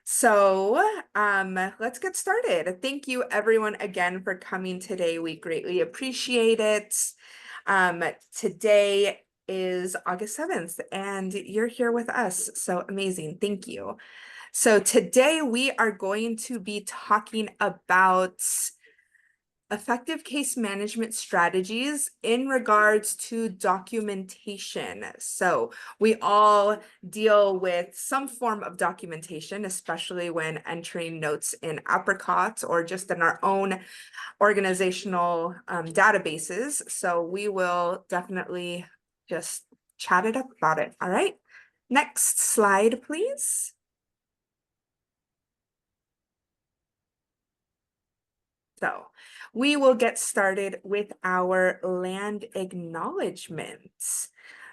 So, let's get started. Thank you everyone again for coming today. We greatly appreciate it. Today is August 7th and you're here with us. So amazing. Thank you. So today we are going to be talking about effective case management strategies in regards to documentation. So we all deal with some form of documentation, especially when entering notes in Apricot or just in our own organizational databases. So we will definitely just chat it up about it. All right. Next slide, please. So we will get started with our land acknowledgements.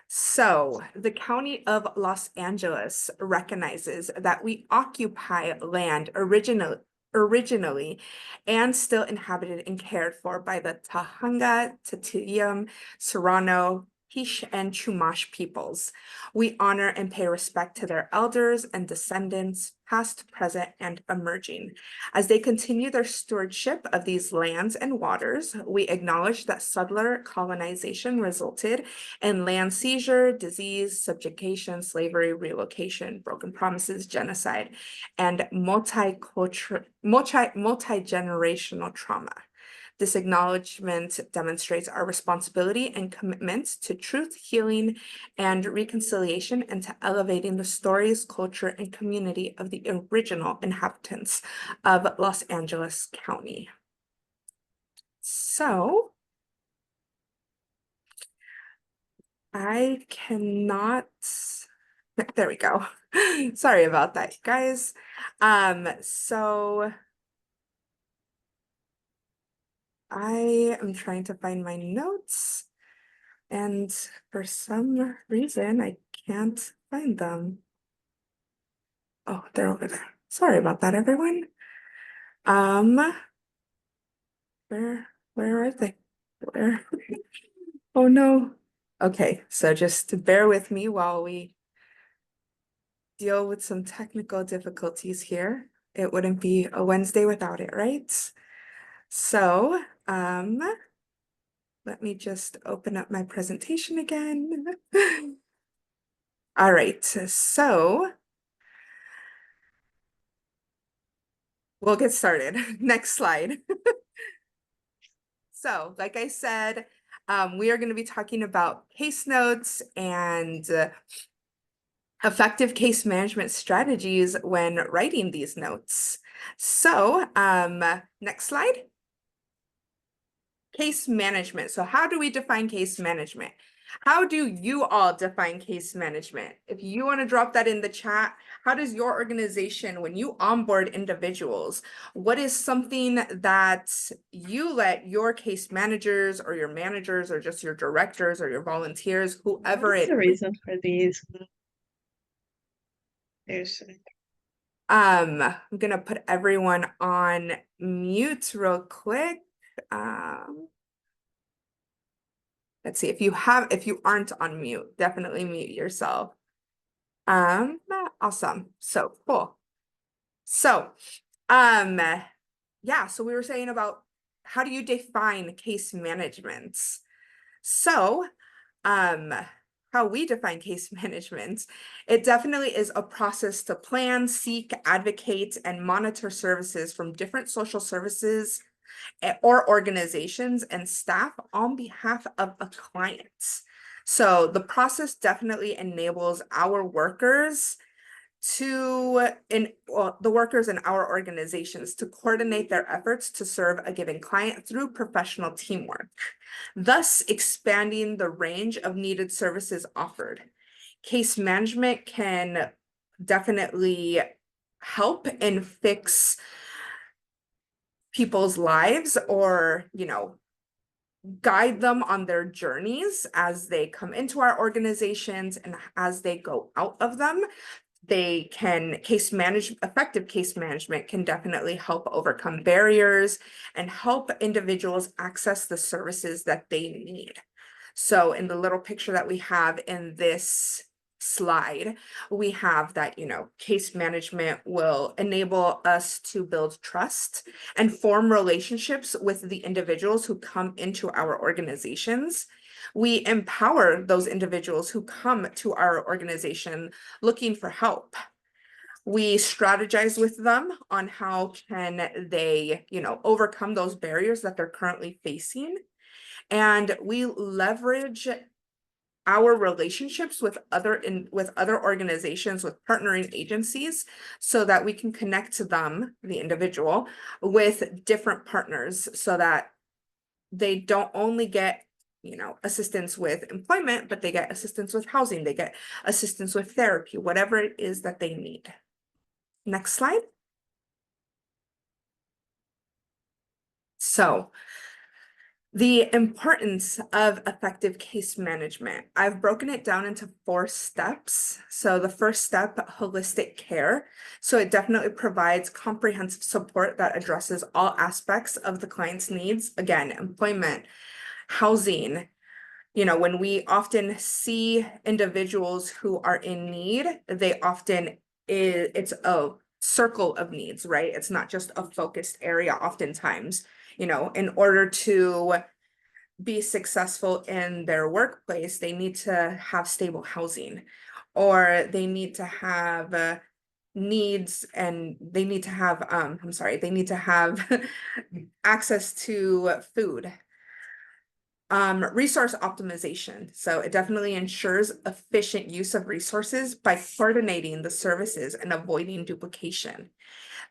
So the County of Los Angeles recognizes that we occupy land originally and still inhabited and cared for by the Tahunga, Tatuyum, Serrano, Hish, and Chumash peoples. We honor and pay respect to their elders and descendants, past, present, and emerging. As they continue their stewardship of these lands and waters, we acknowledge that settler colonization resulted in land seizure, disease, subjugation, slavery, relocation, broken promises, genocide, and multi-generational trauma. This acknowledgement demonstrates our responsibility and commitment to truth, healing, and reconciliation, and to elevating the stories, culture, and community of the original inhabitants of Los Angeles County. So I cannot, there we go. Sorry about that, guys. So I am trying to find my notes, and for some reason I can't find them. Oh, they're over there. Sorry about that, everyone. Where are they? Where? Oh no. Okay, so just bear with me while we deal with some technical difficulties here. It wouldn't be a Wednesday without it, right? So, let me just open up my presentation again. All right, so we'll get started. Next slide. So, like I said, we are going to be talking about case notes and effective case management strategies when writing these notes. So, next slide. Case management. So how do we define case management? How do you all define case management? If you want to drop that in the chat, how does your organization, when you onboard individuals, what is something that you let your case managers or your managers or just your directors or your volunteers, whoever What's it the is? reason for these? I'm gonna put everyone on mute real quick. Let's see if you aren't on mute, definitely mute yourself. Awesome. So cool. So, yeah, so we were saying about how do you define case management? So, how we define case management, it definitely is a process to plan, seek, advocate, and monitor services from different social services or organizations and staff on behalf of a client. So the process definitely enables our workers the workers in our organizations to coordinate their efforts to serve a given client through professional teamwork, thus expanding the range of needed services offered. Case management can definitely help and fix people's lives or, guide them on their journeys as they come into our organizations and as they go out of them. Effective case management can definitely help overcome barriers and help individuals access the services that they need. So in the little picture that we have in this slide, we have that, case management will enable us to build trust and form relationships with the individuals who come into our organizations. We empower those individuals who come to our organization looking for help. We strategize with them on how can they, overcome those barriers that they're currently facing. And we leverage our relationships with other organizations, with partnering agencies, so that we can connect to them, the individual, with different partners, so that they don't only get assistance with employment, but they get assistance with housing, they get assistance with therapy, whatever it is that they need. Next slide. So the importance of effective case management. I've broken it down into 4 steps. So the first step, holistic care. So it definitely provides comprehensive support that addresses all aspects of the client's needs. Again, employment, housing. When we often see individuals who are in need, it's a circle of needs, right? It's not just a focused area oftentimes. In order to be successful in their workplace, they need to have stable housing, or they need to have needs, and they need to have, they need to have access to food. Resource optimization. So it definitely ensures efficient use of resources by coordinating the services and avoiding duplication.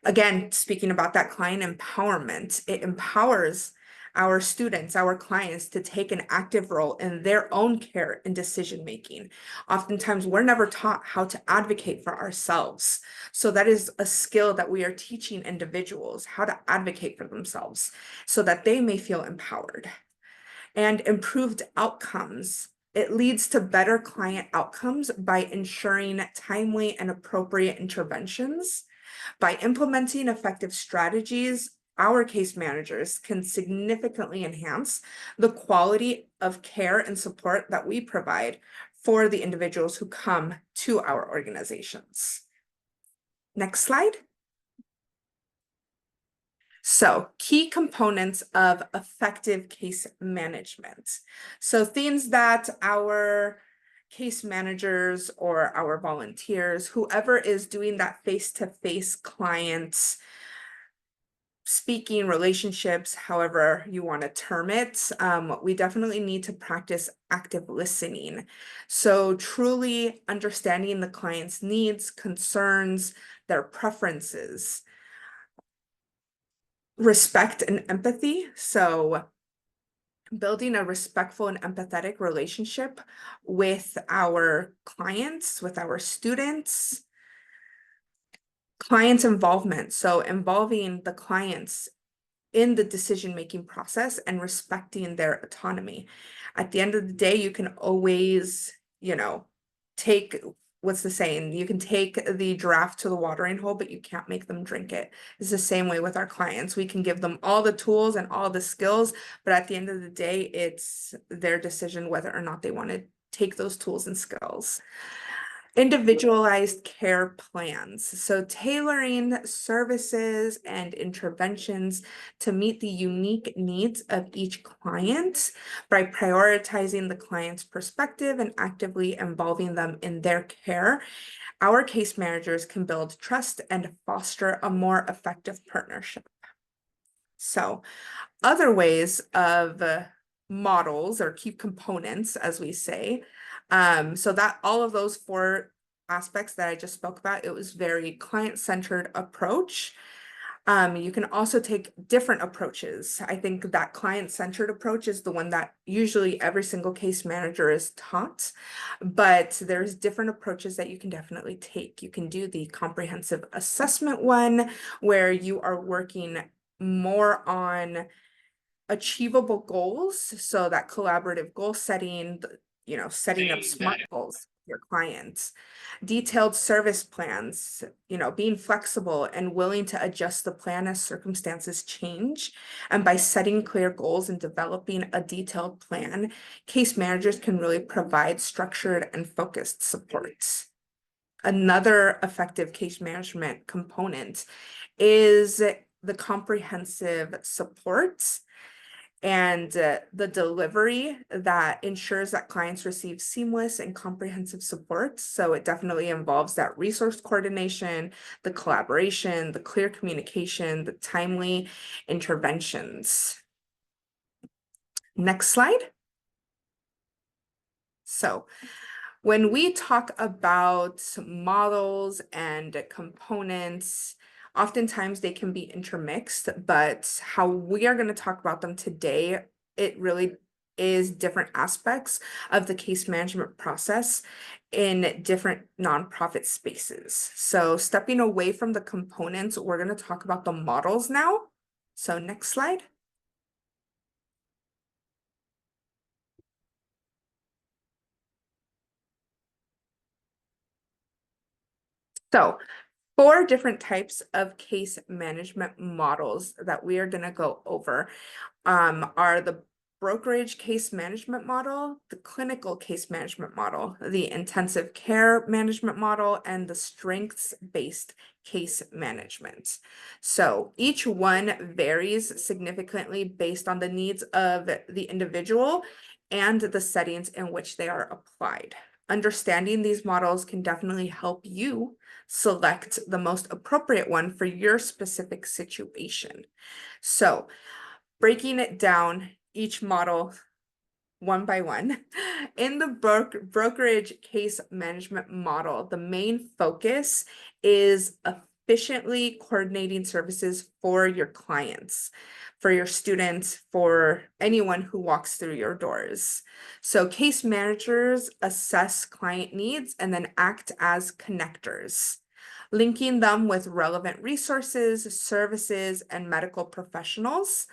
Again, speaking about that client empowerment, it empowers our students, our clients, to take an active role in their own care and decision making. Oftentimes, we're never taught how to advocate for ourselves. So that is a skill that we are teaching individuals, how to advocate for themselves so that they may feel empowered. And improved outcomes. It leads to better client outcomes by ensuring timely and appropriate interventions. By implementing effective strategies, our case managers can significantly enhance the quality of care and support that we provide for the individuals who come to our organizations. Next slide. So, key components of effective case management. So things that our case managers or our volunteers, whoever is doing that face-to-face client speaking relationships, however you want to term it, we definitely need to practice active listening. So truly understanding the client's needs, concerns, their preferences. Respect and empathy. So building a respectful and empathetic relationship with our clients, with our students. Clients involvement. So involving the clients in the decision-making process and respecting their autonomy. At the end of the day, you can always, take, what's the saying? You can take the giraffe to the watering hole, but you can't make them drink it. It's the same way with our clients. We can give them all the tools and all the skills, but at the end of the day, it's their decision whether or not they want to take those tools and skills. Individualized care plans. So tailoring services and interventions to meet the unique needs of each client by prioritizing the client's perspective and actively involving them in their care. Our case managers can build trust and foster a more effective partnership. So other ways of models or key components, as we say, so that all of those 4 aspects that I just spoke about, it was very client-centered approach. You can also take different approaches. I think that client-centered approach is the one that usually every single case manager is taught, but there's different approaches that you can definitely take. You can do the comprehensive assessment one, where you are working more on achievable goals. So that collaborative goal setting, setting up SMART goals. your clients. Detailed service plans, being flexible and willing to adjust the plan as circumstances change. And by setting clear goals and developing a detailed plan, case managers can really provide structured and focused support. Another effective case management component is the comprehensive support and the delivery that ensures that clients receive seamless and comprehensive support. So it definitely involves that resource coordination, the collaboration, the clear communication, the timely interventions. Next slide. So when we talk about models and components, oftentimes they can be intermixed, but how we are going to talk about them today, it really is different aspects of the case management process in different nonprofit spaces. So stepping away from the components, we're going to talk about the models now. So next slide. So 4 different types of case management models that we are going to go over are the brokerage case management model, the clinical case management model, the intensive care management model, and the strengths-based case management. So each one varies significantly based on the needs of the individual and the settings in which they are applied. Understanding these models can definitely help you select the most appropriate one for your specific situation. So breaking it down, each model one by one. In the brokerage case management model, the main focus is efficiently coordinating services for your clients, for your students, for anyone who walks through your doors. So case managers assess client needs and then act as connectors, linking them with relevant resources, services, and medical professionals.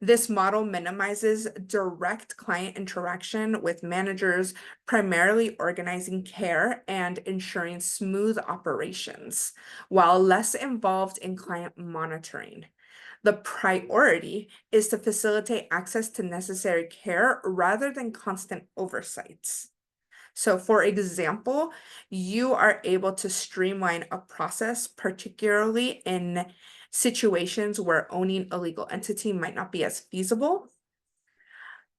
This model minimizes direct client interaction with managers, primarily organizing care and ensuring smooth operations, while less involved in client monitoring. The priority is to facilitate access to necessary care rather than constant oversight. So for example, you are able to streamline a process, particularly in situations where owning a legal entity might not be as feasible.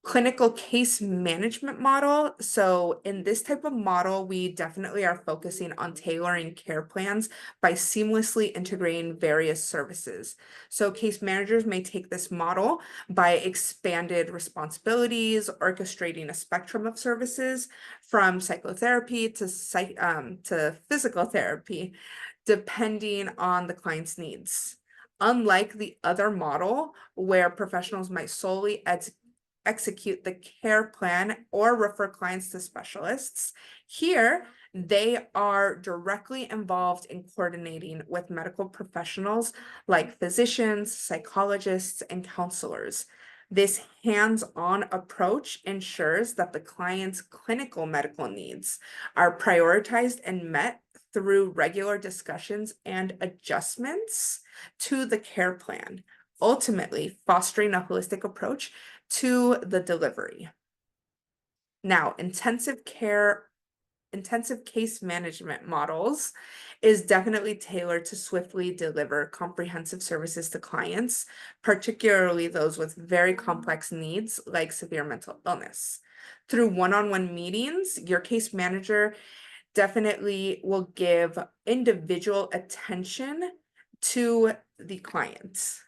Clinical case management model. So in this type of model, we definitely are focusing on tailoring care plans by seamlessly integrating various services. So case managers may take this model by expanded responsibilities, orchestrating a spectrum of services from psychotherapy to physical therapy, depending on the client's needs. Unlike the other model, where professionals might solely execute the care plan or refer clients to specialists, here they are directly involved in coordinating with medical professionals like physicians, psychologists, and counselors. This hands-on approach ensures that the client's clinical medical needs are prioritized and met through regular discussions and adjustments to the care plan, ultimately fostering a holistic approach to the delivery. Now, intensive case management models is definitely tailored to swiftly deliver comprehensive services to clients, particularly those with very complex needs like severe mental illness. Through one-on-one meetings, your case manager definitely will give individual attention to the client.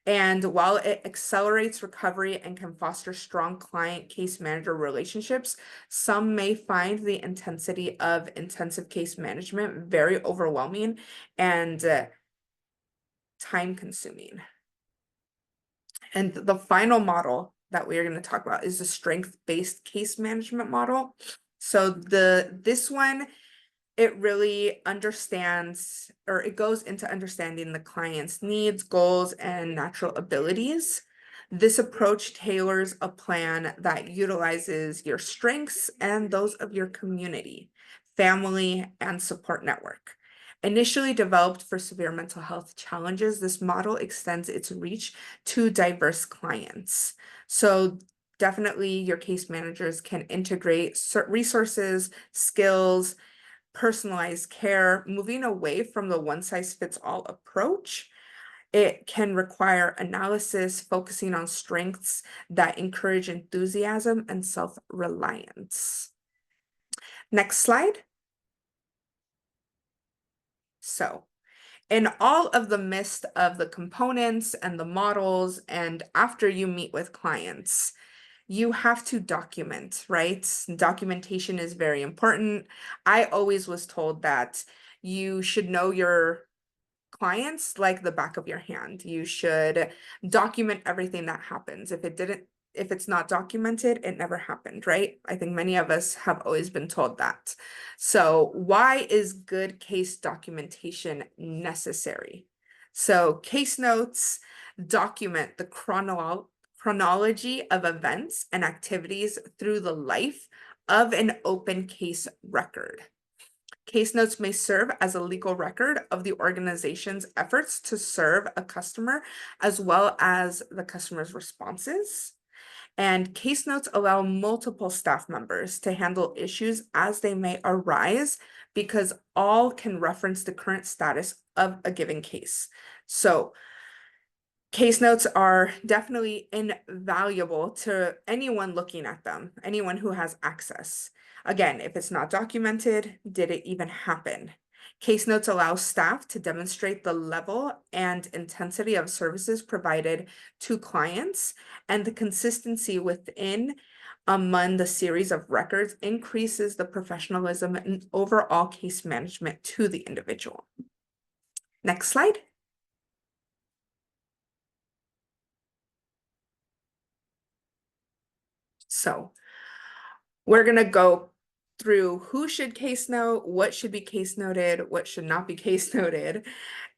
And while it accelerates recovery and can foster strong client case manager relationships, some may find the intensity of intensive case management very overwhelming and time consuming. And the final model that we are going to talk about is the strength-based case management model. So this one, it really understands, or it goes into understanding the client's needs, goals, and natural abilities. This approach tailors a plan that utilizes your strengths and those of your community, family, and support network. Initially developed for severe mental health challenges, this model extends its reach to diverse clients. So definitely your case managers can integrate resources, skills, personalized care, moving away from the one-size-fits-all approach. It can require analysis, focusing on strengths that encourage enthusiasm and self-reliance. Next slide. So, in all of the midst of the components and the models, and after you meet with clients, you have to document, right? Documentation is very important. I always was told that you should know your clients like the back of your hand. You should document everything that happens. If it's not documented, it never happened, right? I think many of us have always been told that. So why is good case documentation necessary? So case notes document the chronology of events and activities through the life of an open case record. Case notes may serve as a legal record of the organization's efforts to serve a customer, as well as the customer's responses. And case notes allow multiple staff members to handle issues as they may arise, because all can reference the current status of a given case. So case notes are definitely invaluable to anyone looking at them, anyone who has access. Again, if it's not documented, did it even happen? Case notes allow staff to demonstrate the level and intensity of services provided to clients, and the consistency within among the series of records increases the professionalism and overall case management to the individual. Next slide. So we're going to go through who should case note, what should be case noted, what should not be case noted,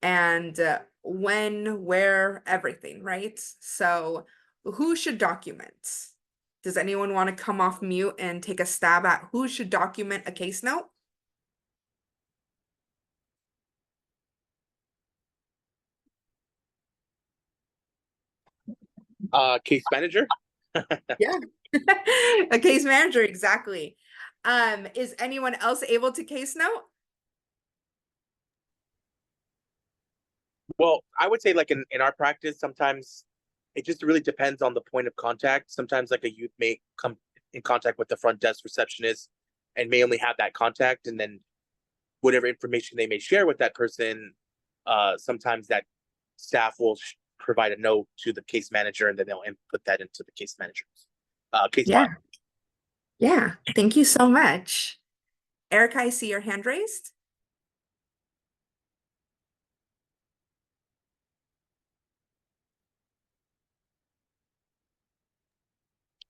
and when, where, everything, right? So who should document? Does anyone want to come off mute and take a stab at who should document a case note? Case manager. Yeah. A case manager, exactly. Is anyone else able to case note? Well, I would say like in our practice, sometimes it just really depends on the point of contact. Sometimes like a youth may come in contact with the front desk receptionist and may only have that contact, and then whatever information they may share with that person, sometimes that staff will provide a note to the case manager, and then they'll input that into the case manager's case Yeah. file. Yeah. Thank you so much. Erica, I see your hand raised.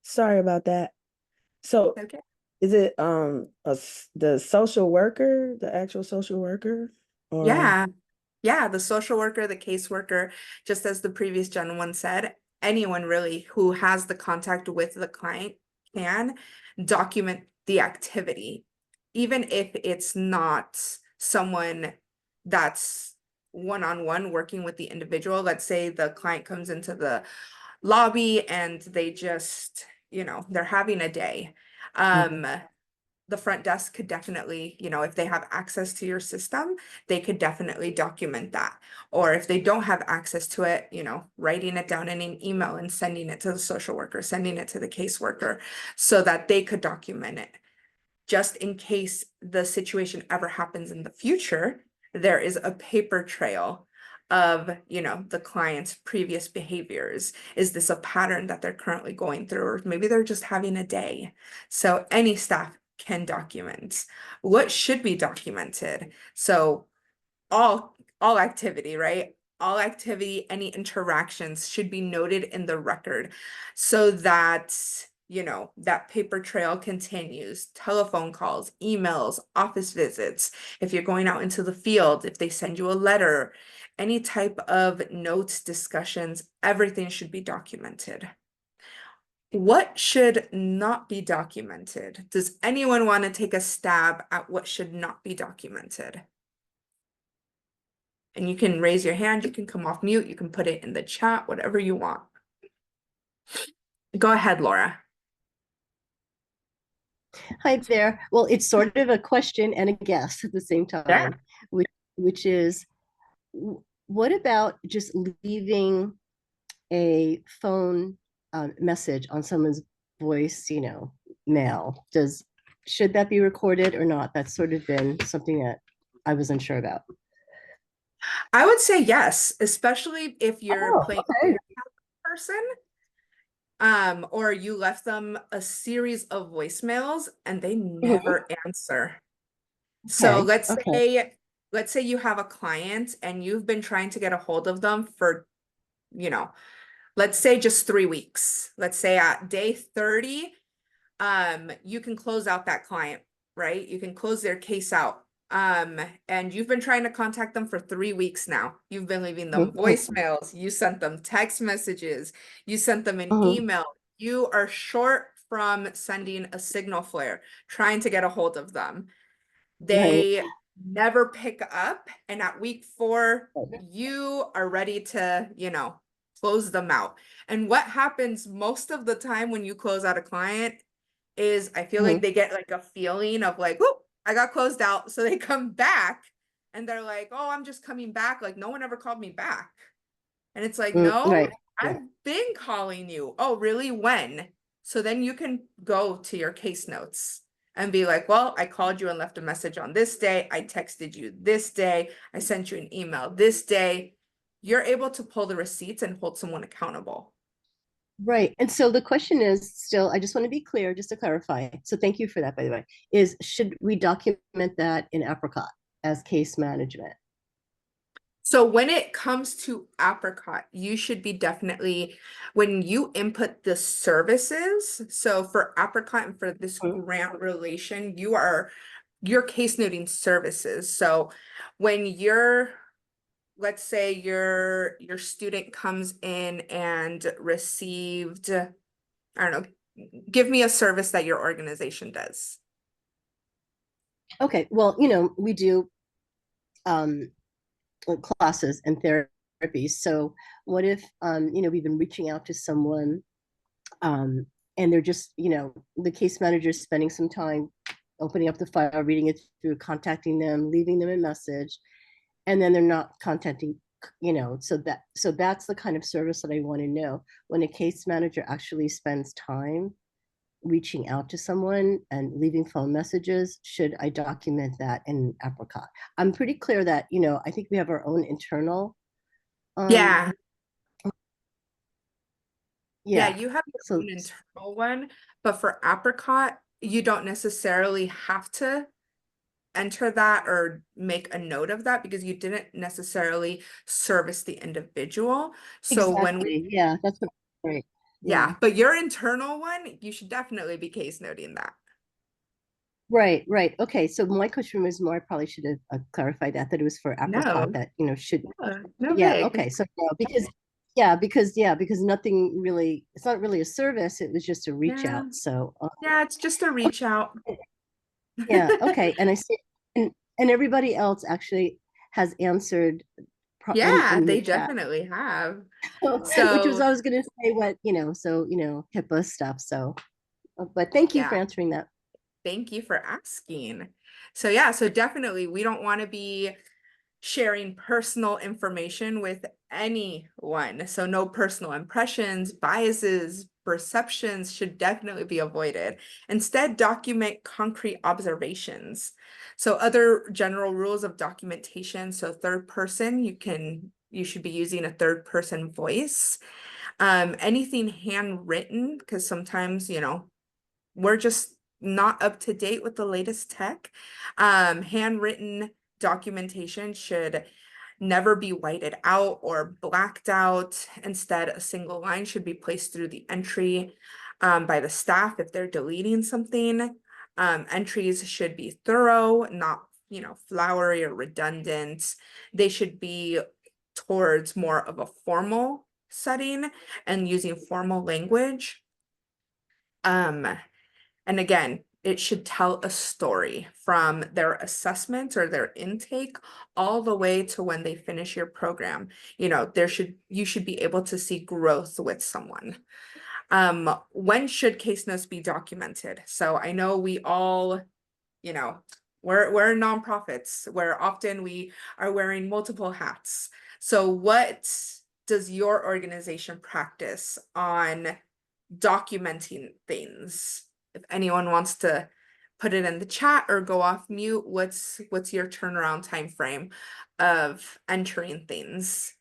Sorry about that. So Okay. is it the social worker, the actual social worker? Or Yeah. Yeah, the social worker, the caseworker, just as the previous gentleman said, anyone really who has the contact with the client can document the activity, even if it's not someone that's one-on-one working with the individual. Let's say the client comes into the lobby and they just, they're having a day. The front desk could definitely, if they have access to your system, they could definitely document that. Or if they don't have access to it, writing it down in an email and sending it to the social worker, sending it to the caseworker so that they could document it. Just in case the situation ever happens in the future, there is a paper trail of, the client's previous behaviors. Is this a pattern that they're currently going through? Or maybe they're just having a day. So any staff can document. What should be documented? So all activity, right? All activity, any interactions should be noted in the record so that, that paper trail continues. Telephone calls, emails, office visits. If you're going out into the field, if they send you a letter, any type of notes, discussions, everything should be documented. What should not be documented? Does anyone want to take a stab at what should not be documented? And you can raise your hand, you can come off mute, you can put it in the chat, whatever you want. Go ahead, Laura. Hi there. Well, it's sort of a question and a guess at the same time, which is, what about just leaving a phone message on someone's voice, mail? Should that be recorded or not? That's sort of been something that I was unsure about. I would say yes, especially if you're Oh, playing okay. person. Or you left them a series of voicemails and they never answer. So Okay. let's say you have a client and you've been trying to get a hold of them for, let's say just 3 weeks. Let's say at day 30, you can close out that client, right? You can close their case out. And you've been trying to contact them for 3 weeks now. You've been leaving them voicemails, you sent them text messages, you sent them an email. You are short from sending a signal flare, trying to get a hold of them. They never pick up, and at week 4, you are ready to, close them out. And what happens most of the time when you close out a client is I feel like they get like a feeling of like, oh, I got closed out. So they come back and they're like, oh, I'm just coming back. Like, no one ever called me back. And it's like, no, Right. I've been calling you. Oh, really? When? So then you can go to your case notes and be like, well, I called you and left a message on this day. I texted you this day. I sent you an email this day. You're able to pull the receipts and hold someone accountable. Right. And so the question is still, I just want to be clear, just to clarify. So thank you for that, by the way, is should we document that in Apricot as case management? So when it comes to Apricot, you should be definitely, when you input the services, so for Apricot and for this grant relation, you're case noting services. So when let's say your student comes in and received, I don't know, give me a service that your organization does. Okay. Well, we do classes and therapies. So what if, we've been reaching out to someone and they're just, the case manager is spending some time opening up the file, reading it through, contacting them, leaving them a message, and then they're not contacting, so that's the kind of service that I want to know. When a case manager actually spends time reaching out to someone and leaving phone messages, should I document that in Apricot? I'm pretty clear that, I think we have our own internal. Yeah, Yeah. you have your So, own internal one, but for Apricot, you don't necessarily have to enter that or make a note of that because you didn't necessarily service the individual. So when we, yeah, that's what, right. yeah, but your internal one, you should definitely be case noting that. Right. Okay. So my question was more, I probably should have clarified that it was for Apricot No, that, should, no yeah. big. Okay. So no, because nothing really, it's not really a service. It was just a reach Yeah. out. So, Yeah, it's just a reach out. yeah. Okay. And I see, and everybody else actually has answered Yeah, in the they chat. definitely have. Which was, So I was going to say what, HIPAA stuff. So, but thank you for yeah, answering that. thank you for asking. So yeah, so definitely we don't want to be sharing personal information with anyone. So no personal impressions, biases, perceptions should definitely be avoided. Instead, document concrete observations. So other general rules of documentation. So third person, you should be using a third person voice. Anything handwritten, because sometimes, we're just not up to date with the latest tech. Handwritten documentation should never be whited out or blacked out. Instead, a single line should be placed through the entry by the staff if they're deleting something. Entries should be thorough, not, flowery or redundant. They should be towards more of a formal setting and using formal language. Um, and again, it should tell a story from their assessment or their intake all the way to when they finish your program. You know, you should be able to see growth with someone. When should case notes be documented? So I know we all, you know, we're nonprofits where often we are wearing multiple hats. So what does your organization practice on documenting things? If anyone wants to put it in the chat or go off mute, what's your turnaround time frame of entering things?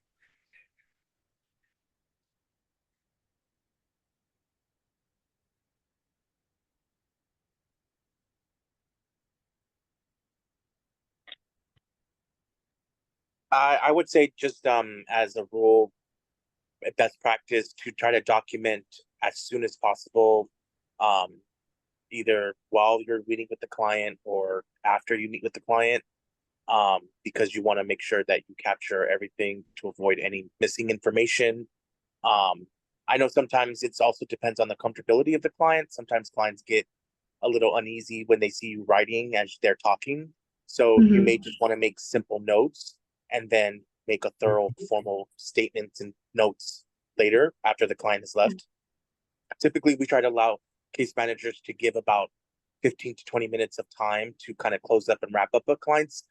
I would say just as a rule, a best practice to try to document as soon as possible, um, either while you're meeting with the client or after you meet with the client, because you want to make sure that you capture everything to avoid any missing information. Um, I know sometimes it's also depends on the comfortability of the client. Sometimes clients get a little uneasy when they see you writing as they're talking. So you may just want to make simple notes and then make a thorough formal statements and notes later after the client has left. Typically, we try to allow case managers to give about 15 to 20 minutes of time to kind of close up and wrap up a client's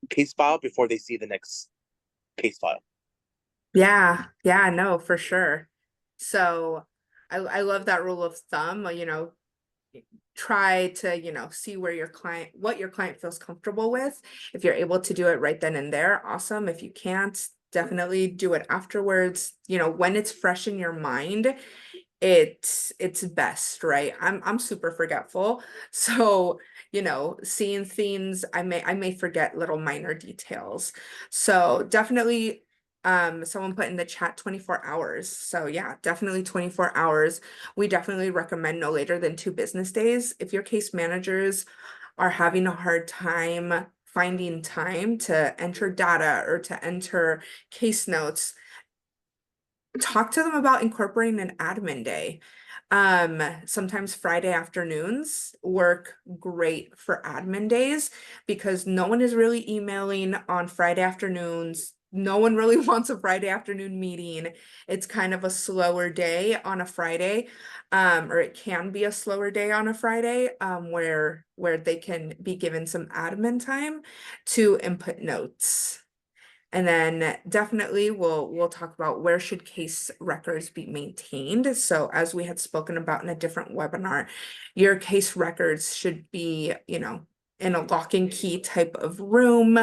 case file before they see the next case file. Yeah, no, for sure. So I love that rule of thumb, you know, try to, you know, see where what your client feels comfortable with. If you're able to do it right then and there, awesome. If you can't, definitely do it afterwards. You know, when it's fresh in your mind, it's best, right? I'm super forgetful. So, you know, seeing things, I may forget little minor details. So definitely someone put in the chat 24 hours. So yeah, definitely 24 hours. We definitely recommend no later than 2 business days. If your case managers are having a hard time finding time to enter data or to enter case notes, talk to them about incorporating an admin day. Sometimes Friday afternoons work great for admin days because no one is really emailing on Friday afternoons. No one really wants a Friday afternoon meeting. It's kind of a slower day on a Friday, or it can be a slower day on a Friday, where they can be given some admin time to input notes. And then definitely we'll talk about where should case records be maintained. So as we had spoken about in a different webinar, your case records should be, you know, in a lock and key type of room.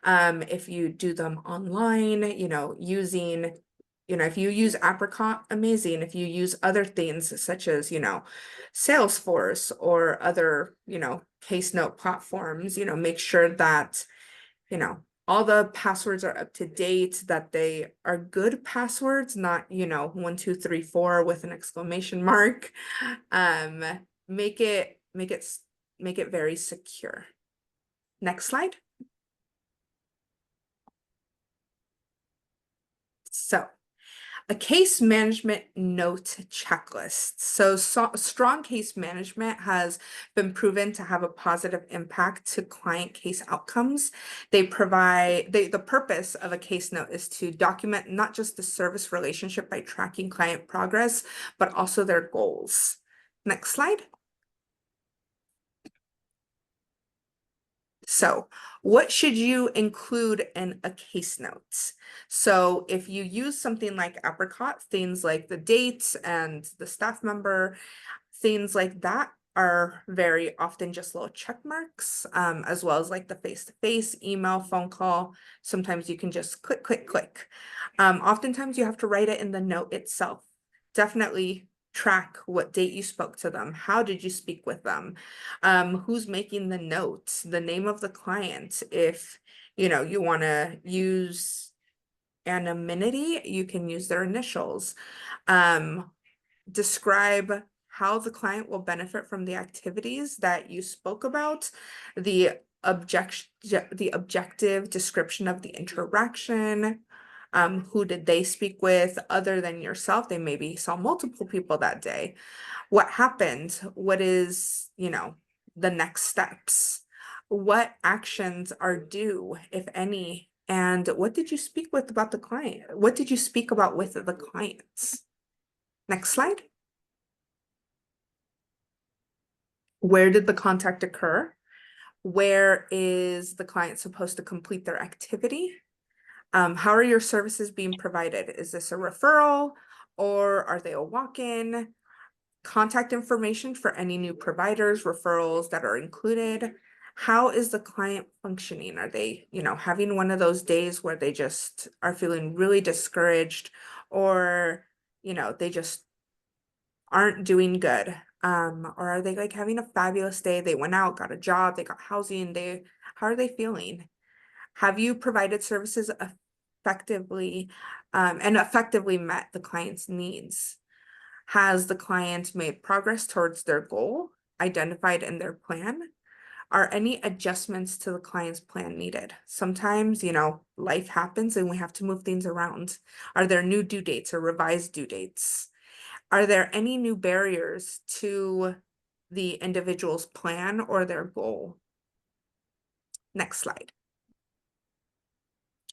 If you do them online, you know, if you use Apricot, amazing. If you use other things such as, you know, Salesforce or other, you know, case note platforms, you know, make sure that, you know, all the passwords are up to date, that they are good passwords, not, you know, 1, 2, 3, 4 with an exclamation mark. Make it very secure. Next slide. So a case management note checklist. So strong case management has been proven to have a positive impact to client case outcomes. The purpose of a case note is to document not just the service relationship by tracking client progress, but also their goals. Next slide. So what should you include in a case note? So if you use something like Apricot, things like the dates and the staff member, things like that are very often just little check marks, as well as like the face-to-face, email, phone call. Sometimes you can just click, click, click. Oftentimes you have to write it in the note itself. Definitely track what date you spoke to them. How did you speak with them? Who's making the notes, the name of the client. If, you know, you want to use anonymity, you can use their initials. Describe how the client will benefit from the activities that you spoke about, the objective description of the interaction, Who did they speak with other than yourself? They maybe saw multiple people that day. What happened? What is, the next steps? What actions are due, if any? And what did you speak with about the client? What did you speak about with the clients? Next slide. Where did the contact occur? Where is the client supposed to complete their activity? How are your services being provided? Is this a referral or are they a walk-in? Contact information for any new providers, referrals that are included. How is the client functioning? Are they, having one of those days where they just are feeling really discouraged, or, they just aren't doing good? Or are they like having a fabulous day? They went out, got a job, they got housing, how are they feeling? Have you provided services effectively, and effectively met the client's needs? Has the client made progress towards their goal identified in their plan? Are any adjustments to the client's plan needed? Sometimes, life happens and we have to move things around. Are there new due dates or revised due dates? Are there any new barriers to the individual's plan or their goal? Next slide.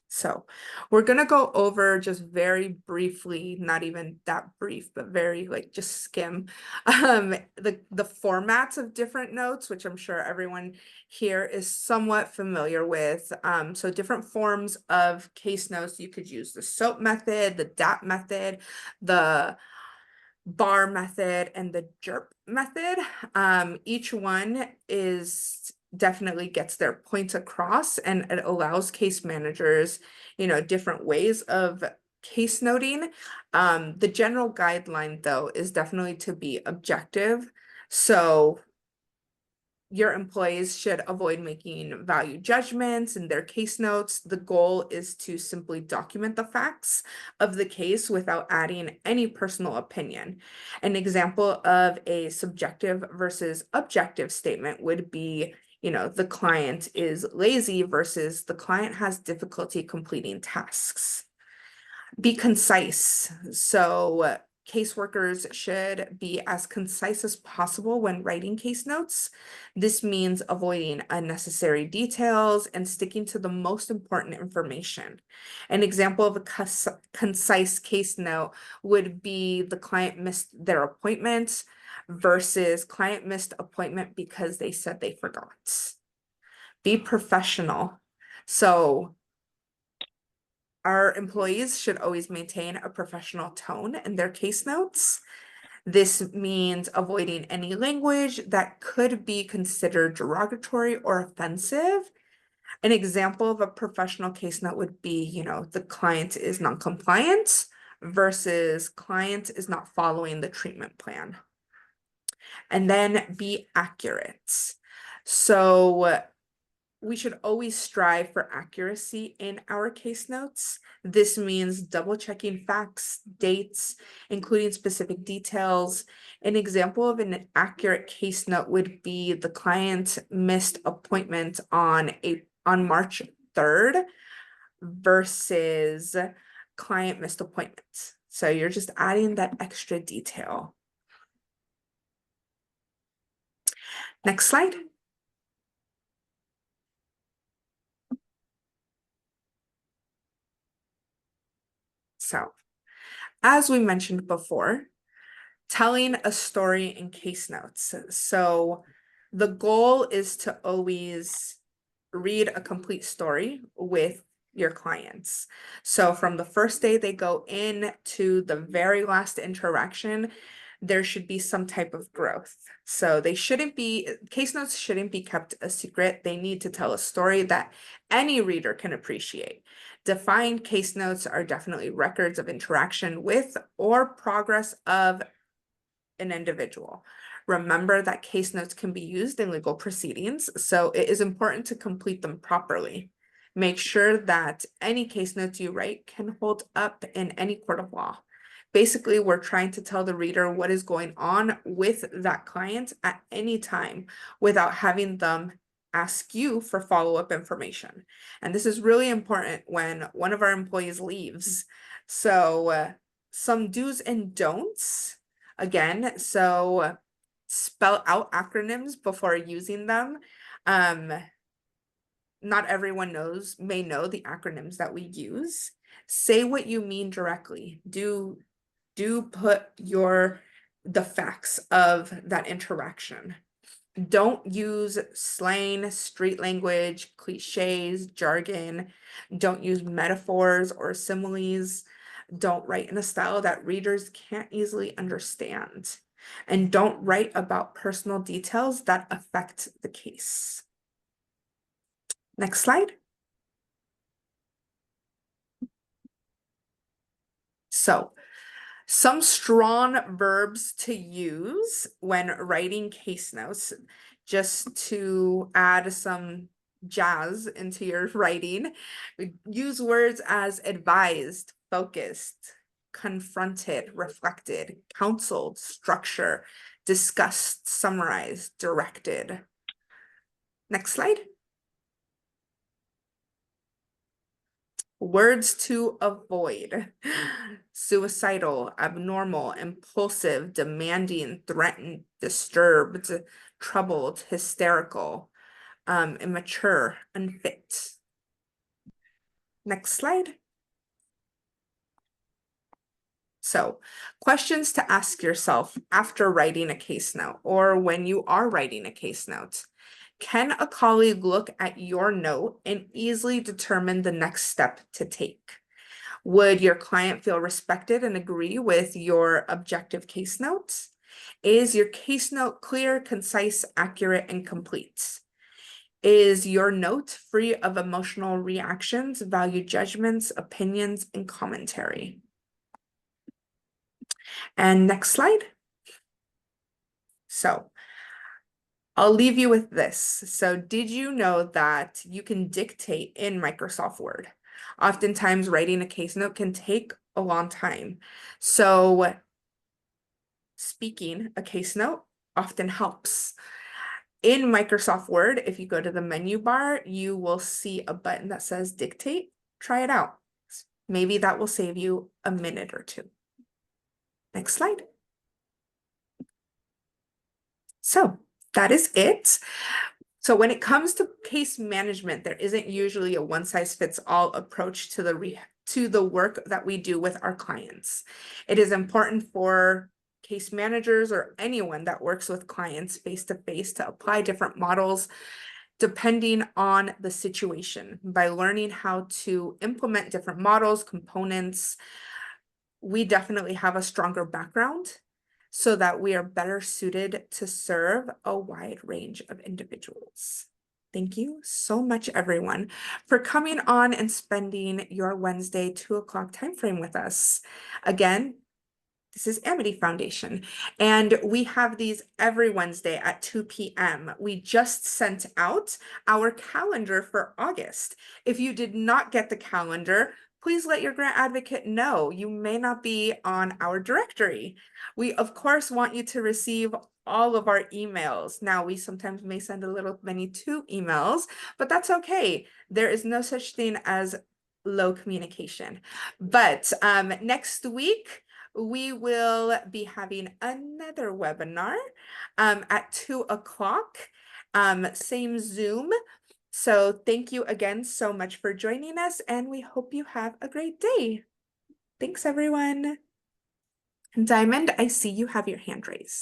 So we're going to go over just very briefly, not even that brief, but very just skim the formats of different notes, which I'm sure everyone here is somewhat familiar with. So different forms of case notes. You could use the SOAP method, the DAP method, the bar method, and the JERP method. Each one definitely gets their points across, and it allows case managers, different ways of case noting. The general guideline, though, is definitely to be objective. So your employees should avoid making value judgments in their case notes. The goal is to simply document the facts of the case without adding any personal opinion. An example of a subjective versus objective statement would be, the client is lazy versus the client has difficulty completing tasks. Be concise. So caseworkers should be as concise as possible when writing case notes. This means avoiding unnecessary details and sticking to the most important information. An example of a concise case note would be the client missed their appointment versus client missed appointment because they said they forgot. Be professional. So our employees should always maintain a professional tone in their case notes. This means avoiding any language that could be considered derogatory or offensive. An example of a professional case note would be, the client is non-compliant versus client is not following the treatment plan. And then be accurate. So we should always strive for accuracy in our case notes. This means double checking facts, dates, including specific details. An example of an accurate case note would be the client missed appointment on March 3rd versus client missed appointments. So you're just adding that extra detail. Next slide. So, as we mentioned before, telling a story in case notes. So the goal is to always read a complete story with your clients. So from the first day they go in to the very last interaction, there should be some type of growth. So case notes shouldn't be kept a secret. They need to tell a story that any reader can appreciate. Defined case notes are definitely records of interaction with or progress of an individual. Remember that case notes can be used in legal proceedings, so it is important to complete them properly. Make sure that any case notes you write can hold up in any court of law. Basically, we're trying to tell the reader what is going on with that client at any time without having them ask you for follow-up information. And this is really important when one of our employees leaves. So some do's and don'ts, again, so spell out acronyms before using them. Not everyone may know the acronyms that we use. Say what you mean directly. Do put the facts of that interaction. Don't use slang, street language, cliches, jargon. Don't use metaphors or similes. Don't write in a style that readers can't easily understand. And don't write about personal details that affect the case. Next slide. So, some strong verbs to use when writing case notes, just to add some jazz into your writing. Use words as advised, focused, confronted, reflected, counseled, structure, discussed, summarized, directed. Next slide. Words to avoid: suicidal, abnormal, impulsive, demanding, threatened, disturbed, troubled, hysterical, immature, unfit. Next slide. So, questions to ask yourself after writing a case note or when you are writing a case note. Can a colleague look at your note and easily determine the next step to take? Would your client feel respected and agree with your objective case notes? Is your case note clear, concise, accurate, and complete? Is your note free of emotional reactions, value judgments, opinions, and commentary? And next slide. So I'll leave you with this. So did you know that you can dictate in Microsoft Word? Oftentimes writing a case note can take a long time. So speaking a case note often helps. In Microsoft Word, if you go to the menu bar, you will see a button that says dictate. Try it out. Maybe that will save you a minute or two. Next slide. So that is it. So when it comes to case management, there isn't usually a one-size-fits-all approach to the work that we do with our clients. It is important for case managers or anyone that works with clients face-to-face to apply different models depending on the situation. By learning how to implement different models, components, we definitely have a stronger background so that we are better suited to serve a wide range of individuals. Thank you so much, everyone, for coming on and spending your Wednesday 2 o'clock timeframe with us. Again, this is Amity Foundation, and we have these every Wednesday at 2 p.m. We just sent out our calendar for August. If you did not get the calendar, please let your grant advocate know. You may not be on our directory. We, of course, want you to receive all of our emails. Now, we sometimes may send a little many 2 emails, but that's okay. There is no such thing as low communication. But next week, we will be having another webinar at 2 o'clock, same Zoom. So thank you again so much for joining us, and we hope you have a great day. Thanks, everyone. Diamond, I see you have your hand raised.